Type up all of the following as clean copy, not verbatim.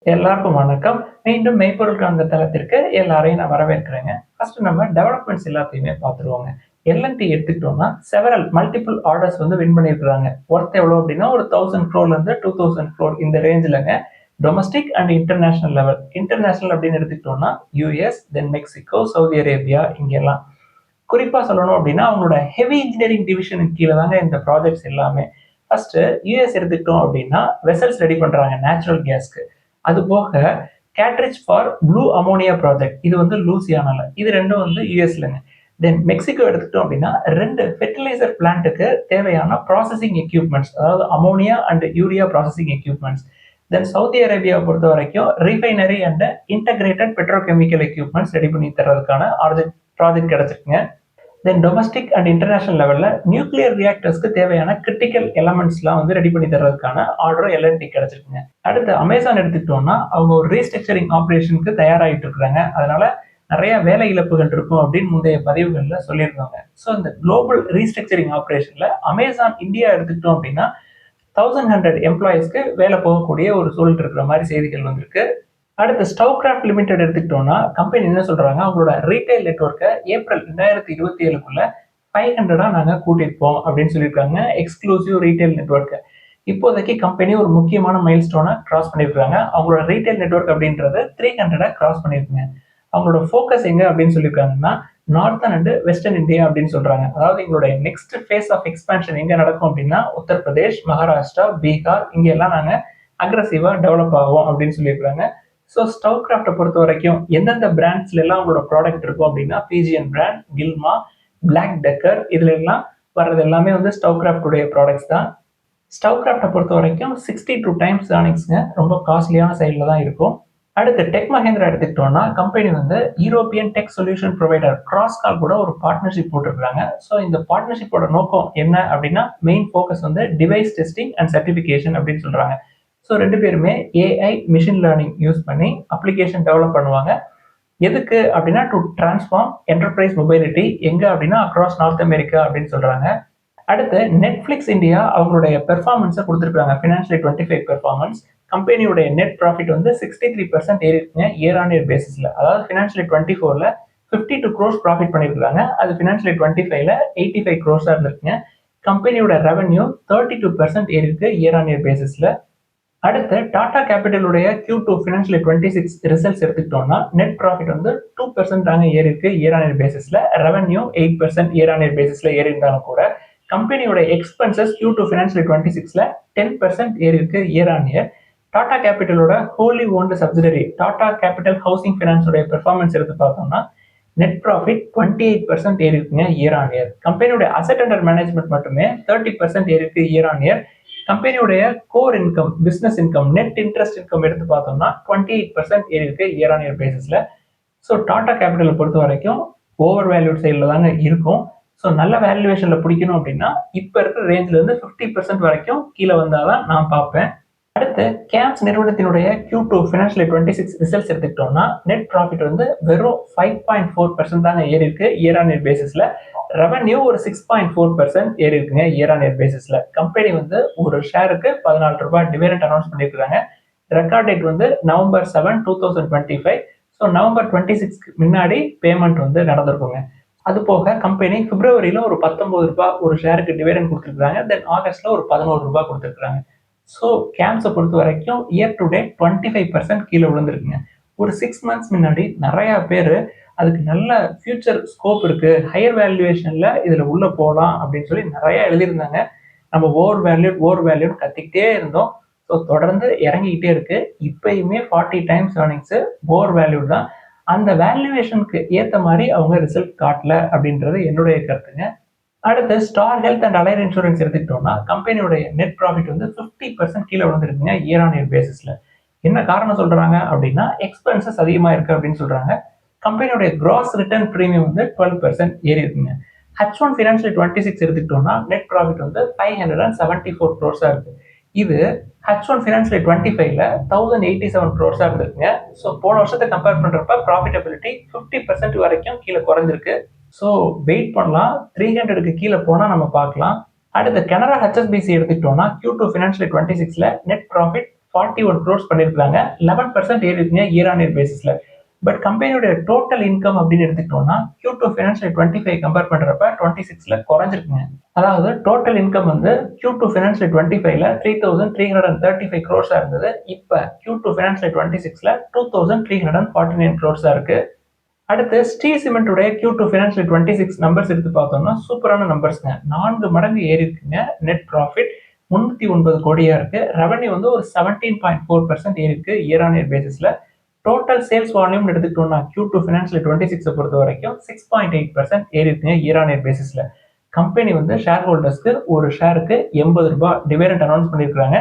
எல்லாருக்கும் வணக்கம். மீண்டும் மெய்ப்பொருள் காண்க தளத்திற்கு எல்லாரையும் நான் வரவேற்கிறேங்க. ஃபர்ஸ்ட் நம்ம டெவலப்மெண்ட்ஸ் எல்லாத்தையுமே பார்த்துருவோங்க. எல்&டி எடுத்துக்கிட்டோம்னா செவரல் மல்டிபிள் ஆர்டர்ஸ் வந்து வின் பண்ணியிருக்காங்க. ஒர்த் எவ்வளோ அப்படின்னா ஒரு 1000 crore-லேருந்து 2000 crore இந்த ரேஞ்சிலங்க. Domestic and international level. International அப்படின்னு எடுத்துக்கிட்டோம்னா US, then Mexico, Saudi Arabia இங்கெல்லாம். குறிப்பா சொல்லணும் அப்படின்னா அவங்களோட ஹெவி இன்ஜினியரிங் டிவிஷனுக்கு கீழே தாங்க இந்த ப்ராஜெக்ட்ஸ் எல்லாமே. ஃபர்ஸ்ட் யூஎஸ் எடுத்துக்கிட்டோம் அப்படின்னா வெசல்ஸ் ரெடி பண்றாங்க நேச்சுரல் கேஸ்க்கு. அது போக cartridge for blue ammonia project, இது வந்து லூசியானால, இது ரெண்டும் வந்து யூஎஸ்லங்க. தென் மெக்சிகோ எடுத்துக்கிட்டோம் அப்படின்னா 2 ஃபெர்டிலைசர் பிளான்ட்டுக்கு தேவையான ப்ராசஸிங் எக்யூப்மெண்ட்ஸ், அதாவது ammonia and urea processing equipments. Then Saudi அரேபியாவை பொறுத்த வரைக்கும் refinery and integrated petrochemical equipments ready பண்ணி தர்றதுக்கான ப்ராஜெக்ட் கிடைச்சிருக்குங்க. தென் டொமஸ்டிக் அண்ட் இன்டர்நேஷனல் லெவலில் நியூக்ளியர் ரியாக்டர்ஸ்க்கு தேவையான கிரிட்டிக்கல் எலமெண்ட்ஸ்லாம் வந்து ரெடி பண்ணி தர்றதுக்கான ஆர்டரும் எல்&டி கிடைச்சிருக்குங்க. அடுத்து அமேசான் எடுத்துக்கிட்டோம்னா அவங்க ஒரு ரீஸ்ட்ரக்சரிங் ஆப்ரேஷனுக்கு தயாராகிட்டு இருக்கிறாங்க. அதனால நிறைய வேலை இழப்புகள் இருக்கும் அப்படின்னு முந்தைய பதிவுகளில் சொல்லியிருக்காங்க. ஸோ இந்த குளோபல் ரீஸ்ட்ரக்சரிங் ஆப்ரேஷனில் அமேசான் இந்தியா எடுத்துக்கிட்டோம் அப்படின்னா 1100 எம்ப்ளாயிஸ்க்கு வேலை போகக்கூடிய ஒரு சூழல் இருக்கிற மாதிரி செய்திகள் வந்திருக்கு. அடுத்து ஸ்டவ்கிராஃப்ட் லிமிடெட் எடுத்துக்கிட்டோம்னா கம்பெனி என்ன சொல்றாங்க, அவங்களோட ரீட்டைல் நெட்வொர்க்கை ஏப்ரல் 2027க்குள்ள 500 நாங்க கூட்டிருப்போம் அப்படின்னு சொல்லியிருக்காங்க. Exclusive retail network. இப்போதைக்கு கம்பெனி ஒரு முக்கியமான மைல் ஸ்டோனை கிராஸ் பண்ணிருக்காங்க. அவங்களோட ரீட்டைல் நெட்வொர்க் அப்படின்றது 300 கிராஸ் பண்ணிருக்குங்க. அவங்களோட ஃபோக்கஸ் எங்க அப்படின்னு சொல்லியிருக்காங்கன்னா நார்த்தன் அண்ட் வெஸ்டர்ன் இந்தியா அப்படின்னு சொல்றாங்க. அதாவது எங்களுடைய நெக்ஸ்ட் ஃபேஸ் ஆஃப் எக்ஸ்பான்ஷன் எங்க நடக்கும் அப்படின்னா உத்தரப்பிரதேஷ், மகாராஷ்டிரா, பீகார் இங்க எல்லாம் நாங்க அக்ரஸிவா டெவலப் ஆகும் அப்படின்னு சொல்லியிருக்காங்க. ஸோ ஸ்டவ் கிராஃப்டை பொறுத்த வரைக்கும் எந்தெந்த பிராண்ட்ஸ்ல எல்லாம் உங்களோட ப்ராடக்ட் இருக்கும் அப்படின்னா பிஜிஎன் பிராண்ட், கில்மா, பிளாக் டெக்கர், இதுல எல்லாம் வர்றது எல்லாமே வந்து ஸ்டவ் கிராஃப்டுடைய ப்ராடக்ட்ஸ் தான். ஸ்டவ் கிராஃப்டை பொறுத்த வரைக்கும் 62 டைம்ஸ் ஏர்னிங்ஸ்ங்க, ரொம்ப காஸ்ட்லியான சைடில் தான் இருக்கும். அடுத்து டெக் மஹேந்திரா எடுத்துக்கிட்டோம்னா கம்பெனி வந்து யூரோப்பியன் டெக் சொல்யூஷன் ப்ரொவைடர் கிராஸ்கால் கூட ஒரு பார்ட்னர்ஷிப் போட்டிருக்காங்க. ஸோ இந்த பார்ட்னர்ஷிப்போட நோக்கம் என்ன அப்படின்னா மெயின் ஃபோக்கஸ் வந்து டிவைஸ் டெஸ்டிங் அண்ட் சர்டிஃபிகேஷன் அப்படின்னு சொல்றாங்க. ஸோ 2 பேருமே ஏஐ மிஷின் லேர்னிங் யூஸ் பண்ணி அப்ளிகேஷன் டெவலப் பண்ணுவாங்க. எதுக்கு அப்படின்னா டு டிரான்ஸ்ஃபார்ம் என்டர்பிரைஸ் மொபைலிட்டி எங்க அப்படின்னா அக்ராஸ் நார்த் அமெரிக்கா அப்படின்னு சொல்றாங்க. அடுத்து நெட்ஃபிளிக்ஸ் இந்தியா அவங்களுடைய பெர்ஃபார்மன்ஸை கொடுத்துருக்காங்க. ஃபினான்ஷியல் 25 பெர்ஃபார்மன்ஸ் கம்பெனியுடைய நெட் ப்ராஃபிட் வந்து 63% ஏறி இருக்குங்க இயர் ஆன் இயர் பேசிஸ்ல. அதாவது ஃபினான்ஷியல் 24ல 52 crores ப்ராஃபிட் பண்ணியிருக்காங்க. அது ஃபினான்ஷியல் 25ல 85 crores இருந்திருக்குங்க. கம்பெனியோட ரெவன்யூ 32% ஏறி இருக்கு இயர் ஆன் இயர் பேசிஸ்ல. அடுத்து டாடா கேபிட்டலுடைய Q2 ஃபினான்ஷியல் 26 ரிசல்ட்ஸ் எடுத்துக்கிட்டோம்னா நெட் ப்ராஃபிட் வந்து 2% தாங்க ஏறி இருக்கு இயர் ஆன் இயர் பேசிஸ்ல. ரெவன்யூ 8% இயர் ஆன் இயர் பேசிஸ்ல ஏறி இருந்தாலும் கூட கம்பெனியோட எக்ஸ்பென்சஸ் Q2 ஃபினான்ஷியல் 26ல 10% ஏறி இருக்கு இயர் ஆன் இயர். டாடா கேபிட்டலோட wholly owned subsidiary Tata capital housing ஃபைனான்ஸோட பெர்ஃபார்மன்ஸ் எடுத்து பார்த்தோம்னா நெட் ப்ராஃபிட் 28% ஏறி இருக்குங்க இயர் ஆன் இயர். கம்பெனியோட அசெட் அண்டர் மேனேஜ்மெண்ட் மட்டுமே 30% ஏறி இருக்கு இயர் ஆன் இயர். கம்பெனியுடைய core income, business income, net interest income எடுத்து பார்த்தோம்னா 28% ஏறி இருக்கு இயர் ஆன் இயர் பேசிஸ்ல. ஸோ டாடா கேபிட்டலை பொறுத்த வரைக்கும் ஓவர் வேல்யூட் சைடில் தாங்க இருக்கும். ஸோ நல்ல வேல்யூவேஷன்ல பிடிக்கணும் அப்படின்னா இப்போ இருக்கிற ரேஞ்சில இருந்து 50% வரைக்கும் கீழே வந்தாதான் நான் பார்ப்பேன். அடுத்து கேம்ஸ் நிறுவனத்தினுடைய Q2 ஃபினான்ஷியல் 26 ரிசல்ட்ஸ் எடுத்துக்கிட்டோம்னா நெட் ப்ராஃபிட் வந்து வெறும் 5.4% தாங்க ஏறி இருக்கு இயர் ஆன் இயர் பேசிஸ்ல. ரெவன்யூ ஒரு 6.4% ஏறி இருக்குங்க இயர் ஆன் இயர் பேசிஸ்ல. கம்பெனி வந்து ஒரு ஷேருக்கு 14 ரூபாய் டிவிடெண்ட் அனௌன்ஸ் பண்ணியிருக்காங்க. ரெக்கார்ட் டேட் வந்து November 7, 2025. ஸோ November 26க்கு முன்னாடி பேமெண்ட் வந்து நடந்திருக்குங்க. அது போக கம்பெனி பிப்ரவரியில ஒரு 19 ரூபாய் ஒரு ஷேருக்கு டிவிடெண்ட் கொடுத்துருக்காங்க. தென் ஆகஸ்ட்ல ஒரு 11 ரூபாய் கொடுத்துருக்காங்க. ஸோ கேம்ஸை பொறுத்த வரைக்கும் இயர் டு டேட் 25% கீழே விழுந்திருக்குங்க. ஒரு 6 months முன்னாடி நிறைய பேர் அதுக்கு நல்ல ஃபியூச்சர் ஸ்கோப் இருக்கு, ஹையர் வேல்யூவேஷன்ல இதுல உள்ள போகலாம் அப்படின்னு சொல்லி நிறைய எழுதியிருந்தாங்க. நம்ம ஓவர் வேல்யூட் கத்திக்கிட்டே இருந்தோம். ஸோ தொடர்ந்து இறங்கிக்கிட்டே இருக்கு. இப்பயுமே 40 டைம்ஸ் ஏர்னிங்ஸ் ஓவர் வேல்யூட் தான். அந்த வேல்யூவேஷனுக்கு ஏற்ற மாதிரி அவங்க ரிசல்ட் காட்டல அப்படின்றது என்னுடைய கருத்துங்க. அடுத்து star health and allied insurance எடுத்துக்கிட்டோம்னா கம்பெனியோட நெட் ப்ராஃபிட் வந்து 50% கீழே விழுந்துருக்குங்க இயர் ஆன் இயர் பேசிஸ்ல. என்ன காரணம் சொல்றாங்க அப்படின்னா எக்ஸ்பென்சஸ் அதிகமா இருக்கு அப்படின்னு சொல்றாங்க. கம்பெனியோட கிராஸ் ரிட்டர்ன் பிரீமியம் வந்து 12% ஏறி இருக்குங்க. H1 ஃபினான்ஷியல் 26 எடுத்துக்கிட்டோம்னா நெட் ப்ராஃபிட் வந்து 574 crores இருக்கு. இது H1 ஃபினான்ஷியல் 25ல 1087 crores இருந்திருக்குங்க. ஸோ போன வருஷத்தை கம்பேர் பண்றப்ப ப்ராஃபிட்டபிலிட்டி 50% வரைக்கும் கீழே குறைஞ்சிருக்கு. ஸோ வெயிட் பண்ணலாம், 300க்கு கீழே போனா நம்ம பார்க்கலாம். அடுத்து கனரா HSBC எடுத்துக்கிட்டோம்னா Q2 ஃபினான்ஷியல் 26ல நெட் ப்ராஃபிட் 41 crores பண்ணியிருக்காங்க. 11% ஏறி இருக்குங்க இயர் ஆன் இயர் பேசிஸ்ல. பட் கம்பெனியோட டோட்டல் இன்கம் அப்படின்னு எடுத்துக்கிட்டோம்னா Q2 ஃபினான்ஷியல் 25 கம்பேர் பண்றப்ப 26ல குறைஞ்சிருக்குங்க. அதாவது டோட்டல் இன்கம் வந்து Q2 ஃபினான்ஷியல் 25ல 3,335 crores இருந்தது. இப்ப Q2 ஃபினான்ஷியல் 26ல 2,349 crores இருக்கு. அடுத்து ஸ்ரீ சிமெண்டோட Q2 ஃபினான்ஷியல் 26 நம்பர்ஸ் எடுத்து பார்த்தோம்னா சூப்பரான நம்பர்ஸ்ங்க. 4 மடங்கு ஏறி இருக்குங்க. நெட் ப்ராஃபிட் 309 கோடியா இருக்கு. ரெவன்யூ வந்து ஒரு 17.4% ஏறி இருக்கு இயர் ஆன் இயர் பேசிஸ்ல. டோட்டல் சேல்ஸ் வால்யூம் எடுத்துக்கிட்டோம்னா Q2 ஃபினான்ஷியல் 26 பொறுத்த வரைக்கும் 6.8% ஏறி இருக்குங்க இயர் ஆன் இயர் பேசிஸ்ல. கம்பெனி வந்து ஷேர் ஹோல்டர்ஸ்க்கு ஒரு ஷேருக்கு 80 ரூபாய் டிவிடெண்ட் அனௌன்ஸ் பண்ணியிருக்காங்க.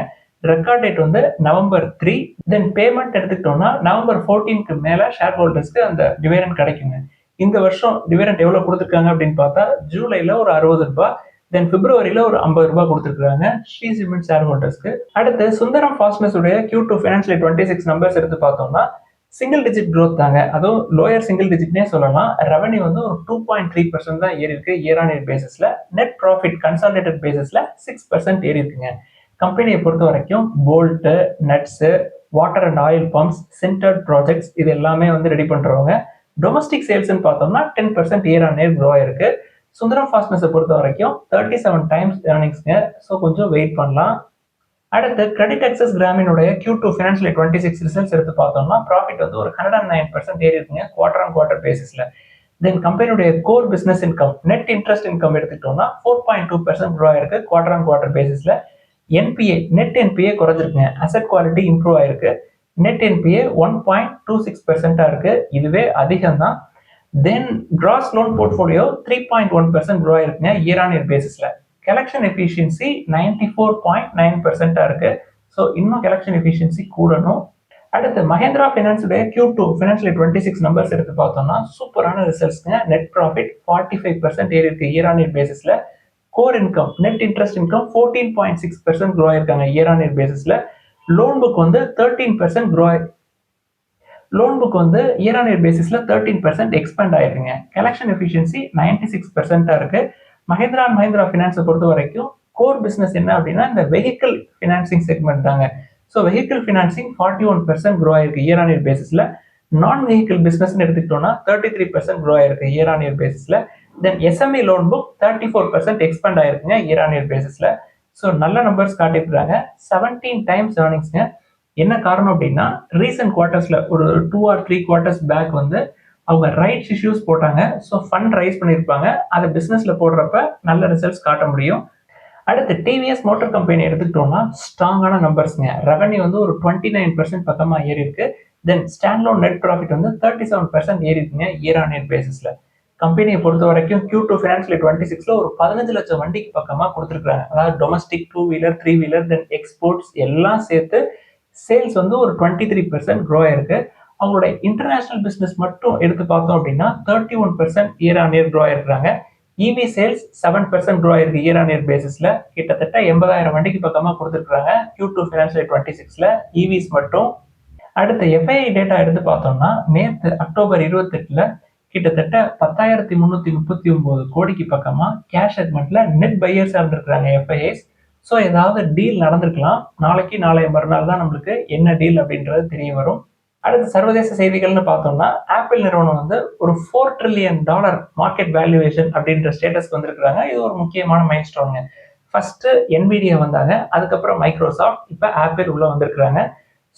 ரெக்கார்ட் டேட் வந்து November 3. தென் பேமெண்ட் எடுத்துக்கிட்டோம்னா November 14க்கு மேல ஷேர் ஹோல்டர்ஸ்க்கு அந்த டிவிடெண்ட் கிடைக்குங்க. இந்த வருஷம் டிவிடெண்ட் எவ்வளவு கொடுத்துருக்காங்க அப்படின்னு பார்த்தா ஜூலைல ஒரு 60 ரூபாய், தென் பிப்ரவரியில ஒரு 50 ரூபாய் கொடுத்துருக்காங்க ஸ்ரீ சிமெண்ட் ஷேர் ஹோல்டர்ஸ்க்கு. அடுத்து சுந்தரம் ஃபாஸ்ட்னஸ் உடைய Q2 ஃபினான்ஷியல் 26 நம்பர்ஸ் எடுத்து பார்த்தோம்னா சிங்கிள் டிஜிட் க்ரோத் தாங்க. அதுவும் லோயர் சிங்கிள் டிஜிட்னே சொல்லலாம். ரெவன்யூ வந்து ஒரு 2.3% தான் ஏறி இருக்கு இயர் ஆன் இயர் பேசிஸ்ல. நெட் ப்ராஃபிட் கன்சாலிடேட்டட் பேசிஸ்ல 6% ஏறி இருக்குங்க. கம்பெனியை பொறுத்த வரைக்கும் bolt, nuts, water and oil pumps, centred projects இது எல்லாமே வந்து ரெடி பண்றவங்க. டொமஸ்டிக் சேல்ஸ்ன்னு பார்த்தோம்னா 10% இயர் ஆன் இயர் க்ரோ ஆயிருக்கு. சுந்தரம் ஃபாஸ்ட்னஸை பொறுத்த வரைக்கும் 37 டைம்ஸ் ஏர்னிங்ஸ்ங்க. ஸோ கொஞ்சம் வெயிட் பண்ணலாம். அடுத்து கிரெடிட் அக்சஸ் கிராமினுடைய Q2 ஃபினான்ஷியல் 26 ரிசல்ட்ஸ் எடுத்து பார்த்தோம்னா ப்ராஃபிட் வந்து ஒரு 109% ஏறி இருக்குங்க குவார்டர் ஆன் குவார்டர் பேசிஸ்ல. தென் கம்பெனியுடைய core business income, net interest income எடுத்துக்கிட்டோம்னா 4.2% க்ரோ ஆயிருக்கு குவார்டர் ஆன் குவார்டர் பேசிஸ்ல. என்பிஏ நெட் என்பிஏ குறைஞ்சிருக்குங்க. அசெட் குவாலிட்டி இம்ப்ரூவ் ஆயிருக்கு. நெட் என்பிஏ 1.26% இருக்கு. இதுவே அதிகம் தான். Then gross loan portfolio 3.1% grow ஆயிருக்குங்க இயர் ஆன் இயர் பேசிஸ்ல. கலெக்ஷன் எஃபிஷியன்சி 94.9% இருக்கு. ஸோ இன்னும் கலெக்ஷன் எஃபிஷியன்சி கூடணும். அடுத்து மஹேந்திரா ஃபினான்ஸுடைய Q2 ஃபினான்ஷியல் 26 நம்பர்ஸ் எடுத்து பார்த்தோம்னா சூப்பரான ரிசல்ட்ஸ்ங்க. நெட் ப்ராஃபிட் 45% ஏறி இருக்கு இயர் ஆன் இயர் பேசிஸ்ல. Core income, net interest income 14.6% grow ஆயிருக்காங்க இயர் ஆன் இயர் பேசிஸ்ல. லோன் புக் வந்து 13% க்ரோ லோன் புக் வந்து இயர் ஆன் இயர் பேசிஸ்ல 13% எக்ஸ்பேண்ட் ஆயிருக்குங்க. கலெக்ஷன் எஃபிஷியன்சி 96% இருக்கு. மஹேந்திரா அண்ட் மஹேந்திரா ஃபினான்ஸை பொறுத்த வரைக்கும் கோர் பிசினஸ் என்ன அப்படின்னா இந்த வெஹிக்கிள் ஃபினான்சிங் செக்மெண்ட் தாங்க. ஸோ வெஹிக்கிள் ஃபினான்சிங் 41% க்ரோ ஆயிருக்கு இயர் ஆன் இயர் பேசிஸ்ல. நான் வெஹிக்கிள் பிசினஸ் எடுத்துக்கிட்டோம்னா 33% க்ரோ ஆயிருக்கு இயர் ஆன் இயர் பேசிஸ்ல. Then SME loan book 34% expand ஆயிருக்குங்க இயர் ஆன் இயர் பேசிஸ்ல. ஸோ நல்ல நம்பர்ஸ் காட்டியிருக்காங்க. 17 டைம்ஸ் ஏர்னிங்ஸ்ங்க. என்ன காரணம் அப்படின்னா ரீசன்ட் குவார்ட்டர்ஸ்ல ஒரு 2 or 3 குவார்ட்டர்ஸ் பேக் வந்து அவங்க ரைட்ஸ் இஷ்யூஸ் போட்டாங்க. ஸோ ஃபண்ட் ரைஸ் பண்ணியிருப்பாங்க. அதை பிஸ்னஸ்ல போடுறப்ப நல்ல ரிசல்ட்ஸ் காட்ட முடியும். அடுத்து டிவிஎஸ் மோட்டார் கம்பெனி எடுத்துக்கிட்டோம்னா ஸ்ட்ராங்கான நம்பர்ஸ்ங்க. ரெவன்யூ வந்து ஒரு 29% பக்கமா ஏறி இருக்கு. தென் ஸ்டாண்ட்லோன் நெட் ப்ராஃபிட் வந்து 37% ஏறி இருக்குங்க இயர் ஆன் இயர் பேசிஸ்ல. கம்பெனியை பொறுத்த வரைக்கும் Q2 ஃபினான்ஷியல் 26ல ஒரு 15 லட்சம் வண்டிக்கு பக்கமா கொடுத்துருக்காங்க. அதாவது டொமஸ்டிக் 2 வீலர் 3 வீலர் தென் எக்ஸ்போர்ட்ஸ் எல்லாம் சேர்த்து சேல்ஸ் வந்து ஒரு 23% க்ரோ ஆயிருக்கு. அவங்களோட இன்டர்நேஷனல் பிசினஸ் மட்டும் எடுத்து பார்த்தோம் அப்படின்னா 31% இயர் ஆன் இயர் க்ரோ ஆயிருக்காங்க. இவி சேல்ஸ் 7% க்ரோ ஆயிருக்கு இயர் ஆன் இயர் பேசிஸ்ல. கிட்டத்தட்ட 80,000 வண்டிக்கு பக்கமா கொடுத்துருக்காங்க Q2 ஃபினான்ஷியல் 26ல இவிஸ் மட்டும். அடுத்த எஃப்ஐஐ டேட்டா எடுத்து பார்த்தோம்னா நேற்று அக்டோபர் 28ல கிட்டத்தட்ட 10,339 கோடிக்கு பக்கமா கேஷ் செக்மெண்ட்ல நெட் பையர்ஸ் இருந்திருக்காங்க எஃப்ஐஐஸ். ஸோ ஏதாவது டீல் நடந்திருக்கலாம். நாளைக்கு நாளைய மறுநாள் தான் நம்மளுக்கு என்ன டீல் அப்படின்றது தெரிய வரும். அடுத்து சர்வதேச செய்திகள்னு பார்த்தோம்னா ஆப்பிள் நிறுவனம் வந்து ஒரு $4 trillion மார்க்கெட் வேல்யூவேஷன் அப்படின்ற ஸ்டேட்டஸ்க்கு வந்திருக்காங்க. இது ஒரு முக்கியமான மைல் ஸ்டோனுங்க. ஃபர்ஸ்ட் என்விடியா வந்தாங்க, அதுக்கப்புறம் மைக்ரோசாஃப்ட், இப்போ ஆப்பிள் உள்ள வந்திருக்காங்க.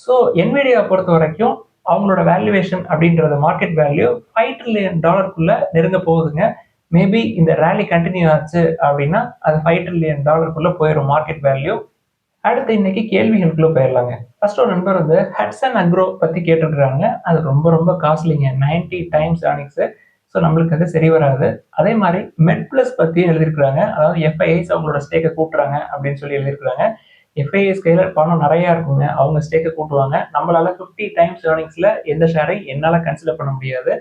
ஸோ என்விடியா பொறுத்த வரைக்கும் அவங்களோட வேல்யூவேஷன் அப்படின்றது மார்க்கெட் வேல்யூ $5 trillion நெருங்க போகுதுங்க. மேபி இந்த ரேலி கண்டினியூ ஆச்சு அப்படின்னா அது $5 trillion போயிடும் மார்க்கெட் வேல்யூ. அடுத்து இன்னைக்கு கேள்விகளுக்குள்ள போயிடலாங்க. ஃபர்ஸ்ட் ஒரு நண்பர் வந்து ஹட்சன் அக்ரோ பத்தி கேட்டிருக்கிறாங்க. அது ரொம்ப ரொம்ப காஸ்ட்லிங்க, 90 டைம்ஸ் ஏர்னிங்ஸ். ஸோ நம்மளுக்கு அது சரி வராது. அதே மாதிரி மெட் பிளஸ் பத்தி எழுதியிருக்கிறாங்க. அதாவது எஃப்ஐஐஸ் அவங்களோட ஸ்டேக்கை கூட்டுறாங்க அப்படின்னு சொல்லி எழுதியிருக்கிறாங்க. எஃப்ஐஐஸ் கையில பணம் நிறைய இருக்குங்க, அவங்க ஸ்டேக்கை கூட்டுவாங்க. நம்மளால 50 டைம்ஸ் ஏர்னிங்ஸ்ல எந்த ஷேரை என்னால கன்சிடர் பண்ண முடியாது.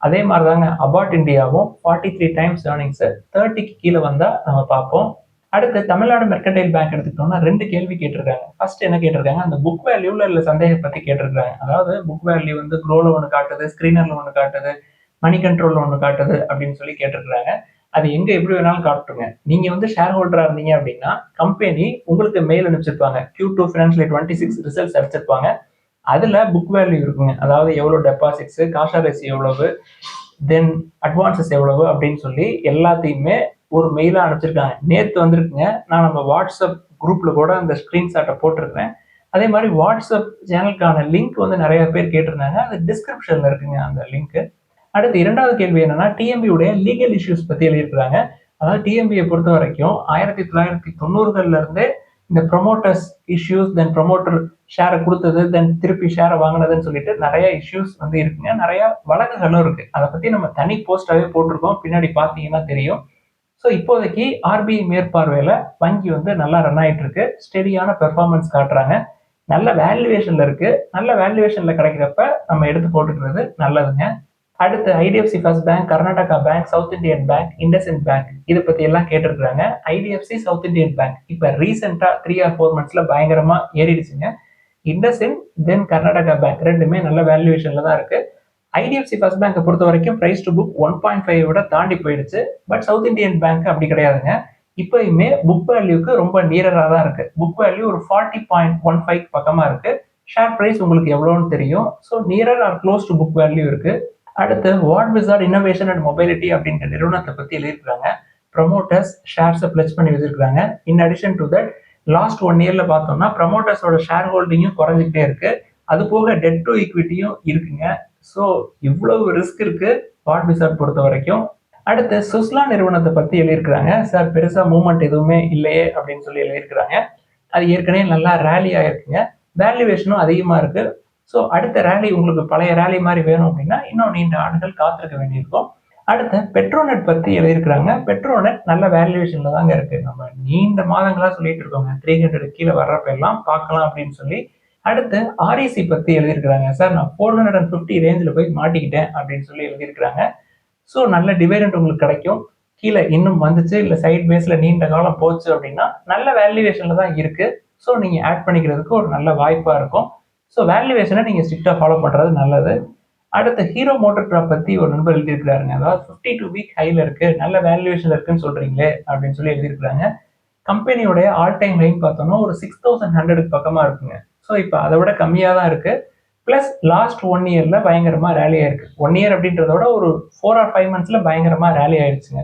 அதே மாதிரி தாங்க அபார்ட் இந்தியாவும் 43 டைம்ஸ் ஏர்னிங்ஸ் 30க்கு கீழே வந்தா நம்ம பார்ப்போம். அடுத்து தமிழ்நாடு மெர்கன்டைல் பேங்க் எடுத்துக்கிட்டோம்னா 2 கேள்வி கேட்டிருக்காங்க. ஃபர்ஸ்ட் என்ன கேட்டிருக்காங்க, அந்த புக் வேல்யூல இல்ல சந்தேகம் பத்தி கேட்டிருக்காங்க. அதாவது புக் வேல்யூ வந்து க்ரோல ஒன்று காட்டுது, ஸ்கிரீனர்ல ஒன்று காட்டுது, மணி கண்ட்ரோல்ல ஒன்று காட்டுது அப்படின்னு சொல்லி கேட்டிருக்காங்க. அது எங்க எப்படி வேணாலும் காட்டுங்க. நீங்க வந்து ஷேர் ஹோல்டரா இருந்தீங்க அப்படின்னா கம்பெனி உங்களுக்கு மெயில் அனுப்பிச்சிருப்பாங்க. Q2 ஃபினான்ஷியல் 26 ரிசல்ட்ஸ் அடிச்சிருப்பாங்க. அதுல புக் வேல்யூ இருக்குங்க. அதாவது எவ்வளவு டெபாசிட்ஸ், காஷ் ஆர்எஸ் எவ்வளவு, தென் அட்வான்சஸ் எவ்வளவு அப்படின்னு சொல்லி எல்லாத்தையுமே ஒரு மெயிலா அனுப்பிச்சிருக்காங்க. நேத்து வந்திருக்குங்க. நான் நம்ம வாட்ஸ்அப் குரூப்ல கூட அந்த ஸ்கிரீன்ஷாட்டை போட்டிருக்கிறேன். அதே மாதிரி வாட்ஸ்அப் சேனலுக்கான லிங்க் வந்து நிறைய பேர் கேட்டிருந்தாங்க. அது டிஸ்கிரிப்ஷன்ல இருக்குங்க அந்த லிங்க். அடுத்து இரண்டாவது கேள்வி என்னன்னா டிஎம்பி உடைய லீகல் இஷ்யூஸ் பத்தி எழுதியிருக்கிறாங்க. அதாவது டிஎம்பியை பொறுத்த வரைக்கும் 1990கள்ல இருந்தே இந்த ப்ரொமோட்டர்ஸ் இஷ்யூஸ், தென் ப்ரொமோட்டர் ஷேரை கொடுத்தது, தென் திருப்பி ஷேரை வாங்கினதுன்னு சொல்லிட்டு நிறைய இஷ்யூஸ் வந்து இருக்குங்க. நிறைய வழக்குகளும் இருக்கு. அதை பத்தி நம்ம தனி போஸ்டாவே போட்டிருக்கோம். பின்னாடி பாத்தீங்கன்னா தெரியும். ஸோ இப்போதைக்கு ஆர்பிஐ மேற்பார்வையில வங்கி வந்து நல்லா ரன் ஆயிட்டு இருக்கு. ஸ்டெடியான பெர்ஃபார்மன்ஸ் காட்டுறாங்க. நல்ல வேல்யூவேஷன்ல இருக்கு. நல்ல வேல்யூவேஷன்ல கிடைக்கிறப்ப நம்ம எடுத்து போட்டுக்கிறது நல்லதுங்க. அடுத்து IDFC first bank, Karnataka bank, south Indian bank, IndusInd bank இதை பத்தி எல்லாம் கேட்டிருக்காங்க. ஐடிஎஃப்சி, சவுத் இந்தியன் பேங்க் இப்ப ரீசெண்டா 3 or 4 monthsல பயங்கரமா ஏறிடுச்சுங்க. இண்டஸ்இண்ட் தென் கர்நாடகா பேங்க் ரெண்டுமே நல்ல வேல்யூவேஷன்ல தான் இருக்கு. ஐடிஎஃப்சி ஃபர்ஸ்ட் பேங்கை பொறுத்த வரைக்கும் பிரைஸ் டு புக் 1.5 விட தாண்டி போயிடுச்சு. பட் சவுத் இந்தியன் பேங்க் அப்படி கிடையாதுங்க. இப்பயுமே புக் வேல்யூக்கு ரொம்ப நியரரா தான் இருக்கு. புக் வேல்யூ ஒரு 40.15 பக்கமா இருக்கு. ஷேர் பிரைஸ் உங்களுக்கு எவ்வளோன்னு தெரியும். So nearer or close to book value இருக்கு. அடுத்து Wardwizard innovation and mobility அப்படின்ற நிறுவனத்தை பத்தி எழுதியிருக்காங்க. ப்ரமோட்டர்ஸ் ஷேர்ஸை பிளஸ் பண்ணி வச்சிருக்காங்க. In addition to that last 1 yearல பார்த்தோம்னா ப்ரமோட்டர்ஸோட ஷேர் ஹோல்டிங்கும் குறைஞ்சிக்கிட்டே இருக்கு. அது போக டெட் டு ஈக்விட்டியும் இருக்குங்க. ஸோ இவ்வளவு ரிஸ்க் இருக்கு வாட் விசார்ட் பொறுத்த வரைக்கும். அடுத்து சுஸ்லா நிறுவனத்தை பத்தி எழுதியிருக்கிறாங்க. சார் பெருசா மூவ்மெண்ட் எதுவுமே இல்லையே அப்படின்னு சொல்லி எழுதியிருக்கிறாங்க. அது ஏற்கனவே நல்லா ரேலி ஆயிருக்குங்க. வேல்யூவேஷனும் அதிகமா இருக்கு. ஸோ அடுத்த ரேலி உங்களுக்கு பழைய ரேலி மாதிரி வேணும் அப்படின்னா இன்னும் நீண்ட ஆண்டுகள் காத்திருக்க வேண்டியிருக்கும். அடுத்து பெட்ரோநெட் பத்தி எழுதியிருக்கிறாங்க. பெட்ரோநெட் நல்ல வேல்யூவேஷன்ல தாங்க இருக்கு. நம்ம நீண்ட மாதங்களா சொல்லிட்டு இருக்கோங்க 300 கீழே வர்றப்ப எல்லாம் பார்க்கலாம் அப்படின்னு சொல்லி. அடுத்து ஆர்இசி பத்தி எழுதியிருக்கிறாங்க. சார் நான் 450 ரேஞ்சில் போய் மாட்டிக்கிட்டேன் அப்படின்னு சொல்லி எழுதியிருக்கிறாங்க. ஸோ நல்ல டிவிடெண்ட் உங்களுக்கு கிடைக்கும். கீழே இன்னும் வந்துச்சு இல்லை சைட் பேஸ்ல நீண்ட காலம் போச்சு அப்படின்னா நல்ல வேல்யூவேஷன்ல தான் இருக்கு. ஸோ நீங்க ஆட் பண்ணிக்கிறதுக்கு ஒரு நல்ல வாய்ப்பா இருக்கும். ஸோ வேல்யூவேஷனை நீங்க ஸ்ட்ரிக்டா ஃபாலோ பண்றது நல்லது. அடுத்து ஹீரோ மோட்டர் கார்ப் பத்தி ஒரு நண்பர் எழுதியிருக்கிறாருங்க. அதாவது 52 வீக் ஹைல இருக்கு, நல்ல வேல்யூவேஷன் இருக்குன்னு சொல்றீங்களே அப்படின்னு சொல்லி எழுதியிருக்கிறாங்க. கம்பெனியோடைய ஆல் டைம் ஹைன்னு பார்த்தோம்னா ஒரு 6100 பக்கமா இருக்குங்க. ஸோ இப்போ அதை விட கம்மியாக தான் இருக்கு. பிளஸ் லாஸ்ட் 1 yearல பயங்கரமா ரேலி ஆயிருக்கு. 1 year அப்படின்றத விட ஒரு 4 or 5 monthsல பயங்கரமா ரேலி ஆயிடுச்சுங்க.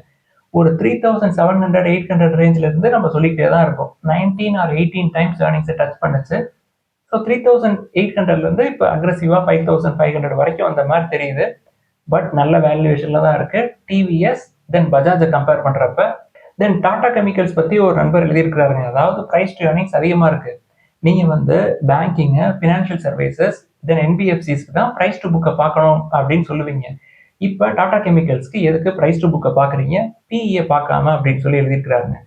ஒரு 3700 800 ரேஞ்சில இருந்து நம்ம சொல்லிக்கிட்டே தான் இருக்கோம். 19 or 18 டைம்ஸ் ஏர்னிங்ஸை டச் பண்ணுச்சு. ஸோ 3800ல இருந்து இப்போ அக்ரெசிவா 5500 வரைக்கும் அந்த மாதிரி தெரியுது. பட் நல்ல வேல்யூவேஷன்ல தான் இருக்கு. டிவிஎஸ் தென் பஜாஜை கம்பேர் பண்றப்ப. தென் டாடா கெமிக்கல்ஸ் பத்தி ஒரு நண்பர் எழுதியிருக்கிறாருங்க. அதாவது பிரைஸ் டு ஏர்னிங்ஸ் அதிகமா இருக்கு. நீங்க வந்து பேங்கிங், பினான்சியல் சர்வீசஸ், தென் என்பிஎஃப்சிஸ்க்கு தான் பிரைஸ் டு புக்கை பார்க்கணும் அப்படின்னு சொல்லுவீங்க. இப்போ டாடா கெமிக்கல்ஸ்க்கு எதுக்கு பிரைஸ் டு புக்கை பார்க்குறீங்க, பிஇயை பார்க்காம அப்படின்னு சொல்லி எழுதியிருக்கிறாருங்க.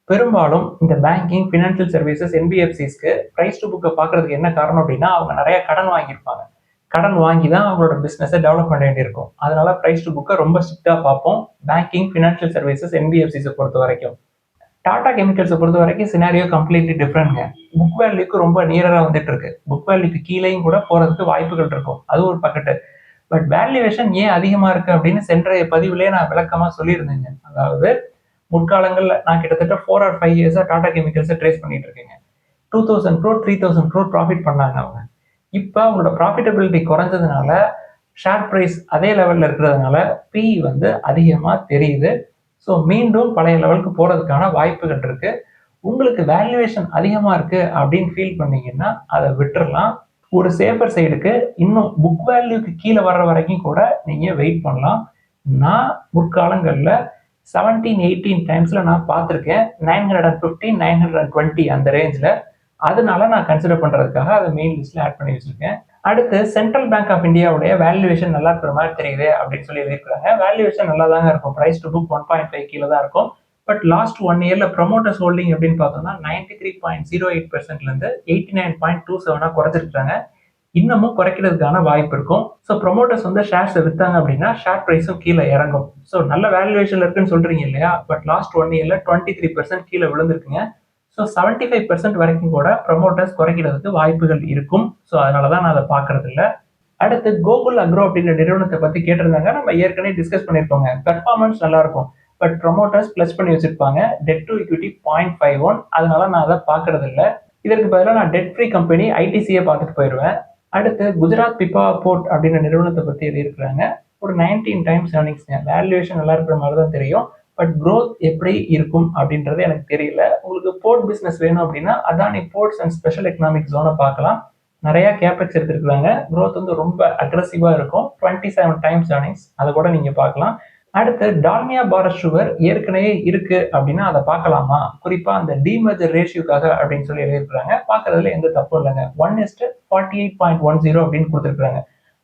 பெரும்பாலும் இந்த பேங்கிங், பினான்சியல் சர்வீசஸ், என்பிஎஃப்சிஸ்க்கு பிரைஸ் டு புக்கை பார்க்கறதுக்கு என்ன காரணம் அப்படின்னா அவங்க நிறைய கடன் வாங்கியிருப்பாங்க. கடன் வாங்கி தான் அவங்களோட பிசினஸை டெவலப் பண்ண வேண்டியிருக்கும். அதனால பிரைஸ் டு புக்கை ரொம்ப ஸ்ட்ரிக்டா பார்ப்போம். பேங்கிங், பினான்சியல் சர்வீசஸ், என்பிஎஃப்சிஸை பொறுத்த வரைக்கும். டாடா கெமிக்கல்ஸை பொறுத்த வரைக்கும் சினாரியோ கம்ப்ளீட்லி டிஃப்ரெண்ட்ங்க. புக் வேல்யூக்கு ரொம்ப நியரா வந்துட்டு இருக்கு. புக் வேல்யூக்கு கீழேயும் கூட போறதுக்கு வாய்ப்புகள் இருக்கும். அது ஒரு பக்கெட்டு. பட் வேல்யூவேஷன் ஏன் அதிகமா இருக்கு அப்படின்னு சென்ற பதிவுலேயே நான் விளக்கமா சொல்லியிருந்தேங்க. அதாவது முற்காலங்கள்ல நான் கிட்டத்தட்ட 4 or 5 yearsஆ டாடா கெமிக்கல்ஸை ட்ரேஸ் பண்ணிட்டு இருக்கேங்க. 2000 crore 3000 crore ப்ராஃபிட் பண்ணாங்க அவங்க. இப்போ அவங்களோட ப்ராஃபிட்டபிலிட்டி குறைஞ்சதுனால, ஷேர் பிரைஸ் அதே லெவல்ல இருக்கிறதுனால பி வந்து அதிகமா தெரியுது. ஸோ மீண்டும் பழைய லெவலுக்கு போறதுக்கான வாய்ப்புகள் இருக்கு. உங்களுக்கு வேல்யூவேஷன் அதிகமா இருக்கு அப்படின்னு ஃபீல் பண்ணீங்கன்னா அதை விட்டுறலாம். ஒரு சேஃபர் சைடுக்கு இன்னும் புக் வேல்யூக்கு கீழே வர்ற வரைக்கும் கூட நீங்க வெயிட் பண்ணலாம். நான் முற்காலங்கள்ல 17-18 டைம்ஸ்ல நான் பார்த்துருக்கேன். 950 920 அந்த ரேஞ்சில். அதனால நான் கன்சிடர் பண்றதுக்காக அதை மெயின் லிஸ்ட்ல ஆட் பண்ணி வச்சிருக்கேன். அடுத்து சென்ட்ரல் பேங்க் ஆஃப் இந்தியாவுடைய வேல்யூவேஷன் நல்லா இருக்கிற மாதிரி தெரியுது அப்படின்னு சொல்லி எழுதியிருக்காங்க. வேல்யூவேஷன் நல்லா தாங்க இருக்கும். பிரைஸ் டு புக் 1.5 கீழே தான் இருக்கும். பட் லாஸ்ட் 1 yearல ப்ரொமோட்டர்ஸ் ஹோல்டிங் அப்படின்னு பார்த்தோம்னா 93.08%ல இருந்து 89.27 குறைச்சிருக்காங்க. இன்னமும் குறைக்கிறதுக்கான வாய்ப்பு இருக்கும். ஸோ ப்ரொமோட்டர்ஸ் வந்து ஷேர்ஸ் வித்தாங்க அப்படின்னா ஷேர் பிரைஸும் கீழே இறங்கும். ஸோ நல்ல வேல்யூவேஷன்ல இருக்குன்னு சொல்றீங்க இல்லையா? பட் லாஸ்ட் 1 yearல 23% கீழே விழுந்திருக்குங்க. ஸோ 75% வரைக்கும் கூட ப்ரமோட்டர்ஸ் குறைக்கிறதுக்கு வாய்ப்புகள் இருக்கும். ஸோ அதனால தான் நான் அதை பார்க்கறது இல்லை. அடுத்து கோகுல் அக்ரோ அப்படின்ற நிறுவனத்தை பத்தி கேட்டிருந்தாங்க. நம்ம ஏற்கனவே டிஸ்கஸ் பண்ணியிருக்கோங்க. பெர்ஃபார்மன்ஸ் நல்லா இருக்கும். பட் ப்ரொமோட்டர்ஸ் ப்ளஸ் பண்ணி வச்சிருப்பாங்க. Debt to equity 0.51. அதனால நான் அதை பார்க்கறது இல்ல. இதற்கு பதிலாக நான் டெட் ஃப்ரீ கம்பெனி ஐடிசியை பார்த்துட்டு போயிடுவேன். அடுத்து குஜராத் பிபா போர்ட் அப்படின்ற நிறுவனத்தை பற்றி எழுதியிருக்கிறாங்க. ஒரு 19 டைம்ஸ் ஏர்னிங்ஸ்ங்க. வேல்யூவேஷன் நல்லா இருக்கிற மாதிரி தான் தெரியும். பட் growth எப்படி இருக்கும் அப்படின்றது எனக்கு தெரியல. உங்களுக்கு போர்ட் பிசினஸ் வேணும் அப்படின்னா Adani ports and special economic ஜோனை பார்க்கலாம். நிறைய கேபெக்ஸ் எடுத்துருக்காங்க. growth வந்து ரொம்ப அக்ரெசிவா இருக்கும். 27 டைம்ஸ் ஏர்னிங்ஸ், அதை கூட நீங்க பார்க்கலாம். அடுத்து டால்மியா பாரத் சுகர் ஏற்கனவே இருக்கு அப்படின்னா அதை பார்க்கலாமா, குறிப்பா அந்த டிமர்ஜர் ரேஷியோக்காக அப்படின்னு சொல்லி எழுதியிருக்காங்க. பார்க்கறதுல எந்த தப்பும் இல்லைங்க. 1:48.10 அப்படின்னு கொடுத்துருக்காங்க.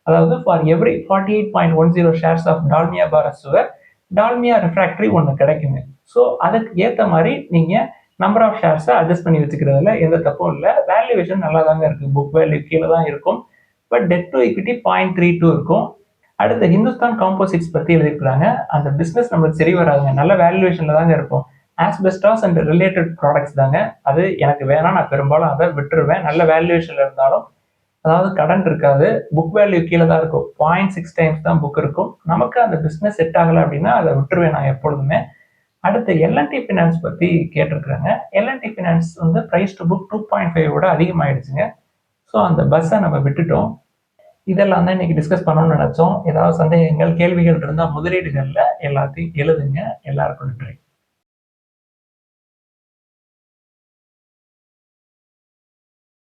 அதாவது for every 48.10 shares of Dalmia Bharat sugar Dalmia refractory ஒன்று கிடைக்குங்க. ஸோ அதுக்கு ஏற்ற மாதிரி நீங்க நம்பர் ஆஃப் ஷேர்ஸை அட்ஜஸ்ட் பண்ணி வச்சுக்கிறதுல எந்த தப்பும் இல்லை. வேல்யூவேஷன் நல்லா தாங்க இருக்கு. புக் வேல்யூ கீழே தான் இருக்கும். பட் டெட் டு equity 0.32 இருக்கும். அடுத்து ஹிந்துஸ்தான் காம்போசிட்ஸ் பத்தி எழுதியிருக்கிறாங்க. அந்த பிசினஸ் நம்மளுக்கு சரி வராதுங்க. நல்ல வேல்யூவேஷன்ல தாங்க இருக்கும். ஆஸ்பெஸ்டாஸ் அண்ட் ரிலேட்டட் ப்ராடக்ட்ஸ் தாங்க. அது எனக்கு வேணாம், நான் பெரும்பாலும் அதை விட்டுருவேன். நல்ல வேல்யூவேஷன்ல இருந்தாலும், அதாவது கடன் இருக்காது, புக் வேல்யூ கீழே தான் இருக்கும். 0.6 டைம்ஸ் தான் புக் இருக்கும். நமக்கு அந்த பிசினஸ் செட் ஆகலை அப்படின்னா அதை விட்டுருவேன் நான் எப்பொழுதுமே. அடுத்து எல்என்டி ஃபினான்ஸ் பத்தி கேட்டிருக்கிறாங்க. எல்என்டி ஃபினான்ஸ் வந்து பிரைஸ் டு புக் 2.5 விட அதிகமாயிடுச்சுங்க. ஸோ அந்த பஸ்ஸை நம்ம விட்டுட்டோம். இதெல்லாம் தான் இன்னைக்கு டிஸ்கஸ் பண்ணணும்னு நினைச்சோம். ஏதாவது சந்தேகங்கள், கேள்விகள் இருந்தால் முதலீடுகளில் எல்லாத்தையும் எழுதுங்க. எல்லாருக்கும் நன்றி.